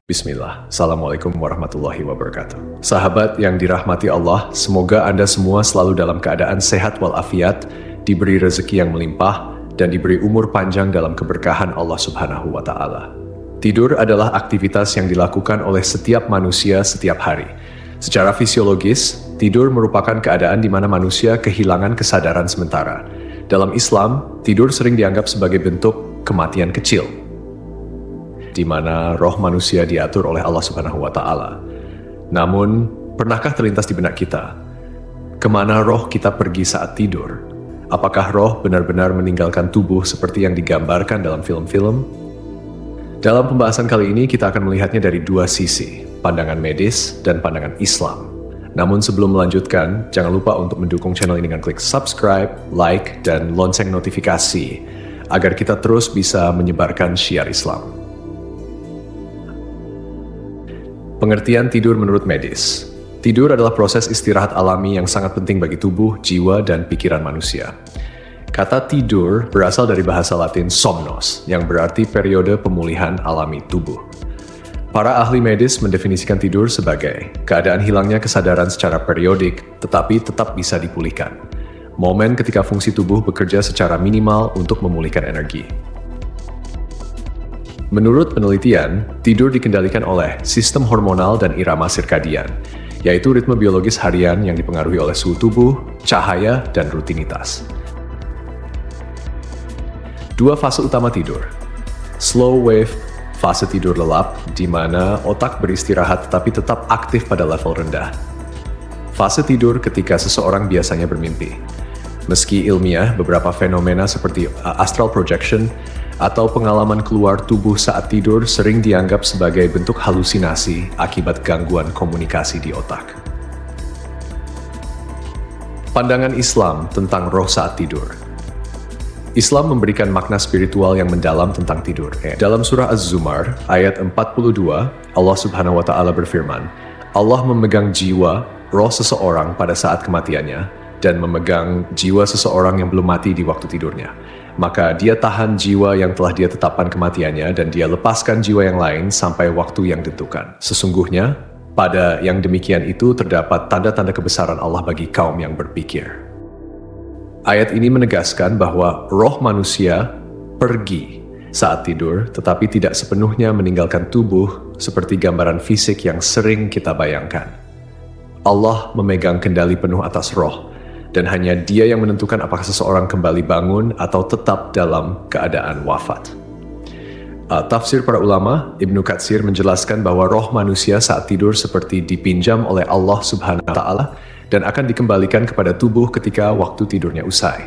Bismillah, Assalamualaikum warahmatullahi wabarakatuh. Sahabat yang dirahmati Allah, semoga Anda semua selalu dalam keadaan sehat walafiat, diberi rezeki yang melimpah, dan diberi umur panjang dalam keberkahan Allah Subhanahu wa Ta'ala. Tidur adalah aktivitas yang dilakukan oleh setiap manusia setiap hari. Secara fisiologis, tidur merupakan keadaan di mana manusia kehilangan kesadaran sementara. Dalam Islam, tidur sering dianggap sebagai bentuk kematian kecil, di mana roh manusia diatur oleh Allah Subhanahu wa Ta'ala. Namun, pernahkah terlintas di benak kita, kemana roh kita pergi saat tidur? Apakah roh benar-benar meninggalkan tubuh seperti yang digambarkan dalam film-film? Dalam pembahasan kali ini, kita akan melihatnya dari dua sisi, pandangan medis dan pandangan Islam. Namun sebelum melanjutkan, jangan lupa untuk mendukung channel ini dengan klik subscribe, like, dan lonceng notifikasi, agar kita terus bisa menyebarkan syiar Islam. Pengertian tidur menurut medis. Tidur adalah proses istirahat alami yang sangat penting bagi tubuh, jiwa, dan pikiran manusia. Kata tidur berasal dari bahasa Latin somnos, yang berarti periode pemulihan alami tubuh. Para ahli medis mendefinisikan tidur sebagai keadaan hilangnya kesadaran secara periodik, tetapi tetap bisa dipulihkan. Momen ketika fungsi tubuh bekerja secara minimal untuk memulihkan energi. Menurut penelitian, tidur dikendalikan oleh sistem hormonal dan irama sirkadian, yaitu ritme biologis harian yang dipengaruhi oleh suhu tubuh, cahaya, dan rutinitas. Dua fase utama tidur. Slow wave, fase tidur lelap, di mana otak beristirahat tetapi tetap aktif pada level rendah. Fase tidur ketika seseorang biasanya bermimpi. Meski ilmiah, beberapa fenomena seperti astral projection atau pengalaman keluar tubuh saat tidur sering dianggap sebagai bentuk halusinasi akibat gangguan komunikasi di otak. Pandangan Islam tentang roh saat tidur. Islam memberikan makna spiritual yang mendalam tentang tidur. Dalam surah Az-Zumar, ayat 42, Allah Subhanahu wa Ta'ala berfirman, Allah memegang jiwa, roh seseorang pada saat kematiannya, dan memegang jiwa seseorang yang belum mati di waktu tidurnya. Maka dia tahan jiwa yang telah dia tetapkan kematiannya dan dia lepaskan jiwa yang lain sampai waktu yang ditentukan. Sesungguhnya, pada yang demikian itu terdapat tanda-tanda kebesaran Allah bagi kaum yang berpikir. Ayat ini menegaskan bahwa roh manusia pergi saat tidur, tetapi tidak sepenuhnya meninggalkan tubuh seperti gambaran fisik yang sering kita bayangkan. Allah memegang kendali penuh atas roh, dan hanya Dia yang menentukan apakah seseorang kembali bangun atau tetap dalam keadaan wafat. Tafsir para ulama, Ibnu Katsir menjelaskan bahwa roh manusia saat tidur seperti dipinjam oleh Allah Subhanahu wa Ta'ala dan akan dikembalikan kepada tubuh ketika waktu tidurnya usai.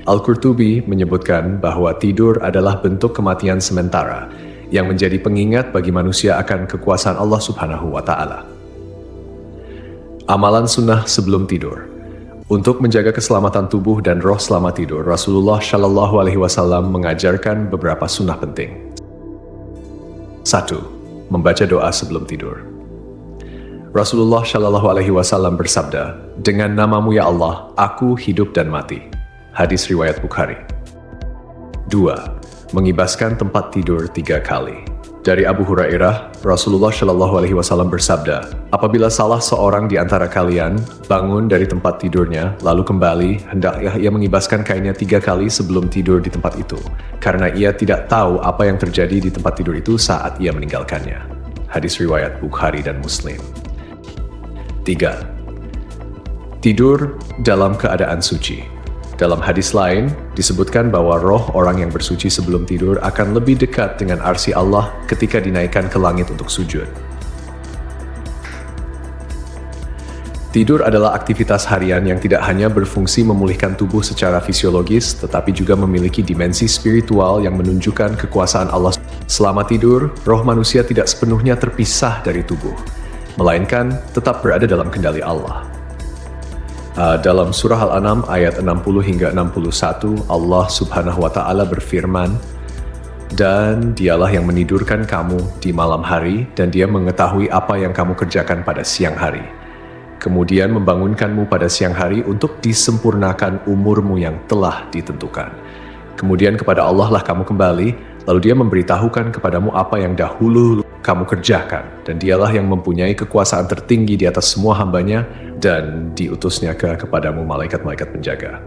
Al-Qurtubi menyebutkan bahwa tidur adalah bentuk kematian sementara yang menjadi pengingat bagi manusia akan kekuasaan Allah Subhanahu wa Ta'ala. Amalan sunnah sebelum tidur. Untuk menjaga keselamatan tubuh dan roh selama tidur, Rasulullah Shallallahu Alaihi Wasallam mengajarkan beberapa sunnah penting. 1. Membaca doa sebelum tidur. Rasulullah Shallallahu Alaihi Wasallam bersabda, dengan namamu ya Allah, aku hidup dan mati. Hadis riwayat Bukhari. 2. Mengibaskan tempat tidur 3 kali. Dari Abu Hurairah, Rasulullah Shallallahu Alaihi Wasallam bersabda, apabila salah seorang di antara kalian bangun dari tempat tidurnya, lalu kembali, hendaklah ia mengibaskan kainnya 3 kali sebelum tidur di tempat itu, karena ia tidak tahu apa yang terjadi di tempat tidur itu saat ia meninggalkannya. Hadis riwayat Bukhari dan Muslim. 3. Tidur dalam keadaan suci. Dalam hadis lain, disebutkan bahwa roh orang yang bersuci sebelum tidur akan lebih dekat dengan arsy Allah ketika dinaikkan ke langit untuk sujud. Tidur adalah aktivitas harian yang tidak hanya berfungsi memulihkan tubuh secara fisiologis, tetapi juga memiliki dimensi spiritual yang menunjukkan kekuasaan Allah. Selama tidur, roh manusia tidak sepenuhnya terpisah dari tubuh, melainkan tetap berada dalam kendali Allah. Dalam surah Al-An'am ayat 60 hingga 61, Allah Subhanahu wa Ta'ala berfirman, dan dialah yang menidurkan kamu di malam hari, dan dia mengetahui apa yang kamu kerjakan pada siang hari. Kemudian membangunkanmu pada siang hari untuk disempurnakan umurmu yang telah ditentukan. Kemudian kepada Allah lah kamu kembali, lalu dia memberitahukan kepadamu apa yang dahulu kamu kerjakan, dan dialah yang mempunyai kekuasaan tertinggi di atas semua hambanya, dan diutusnya kepadamu malaikat-malaikat penjaga.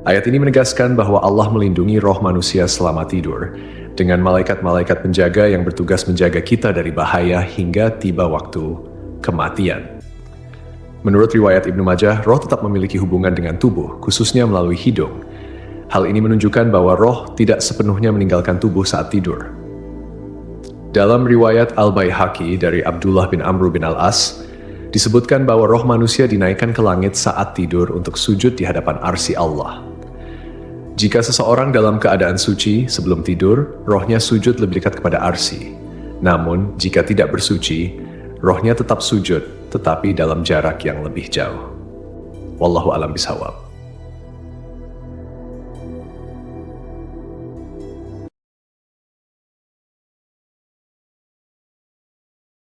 Ayat ini menegaskan bahwa Allah melindungi roh manusia selama tidur, dengan malaikat-malaikat penjaga yang bertugas menjaga kita dari bahaya hingga tiba waktu kematian. Menurut riwayat Ibnu Majah, roh tetap memiliki hubungan dengan tubuh, khususnya melalui hidung. Hal ini menunjukkan bahwa roh tidak sepenuhnya meninggalkan tubuh saat tidur. Dalam riwayat Al-Baihaqi dari Abdullah bin Amr bin Al-As, disebutkan bahwa roh manusia dinaikkan ke langit saat tidur untuk sujud di hadapan arsy Allah. Jika seseorang dalam keadaan suci sebelum tidur, rohnya sujud lebih dekat kepada arsy. Namun, jika tidak bersuci, rohnya tetap sujud, tetapi dalam jarak yang lebih jauh. Wallahu a'lam bishawab.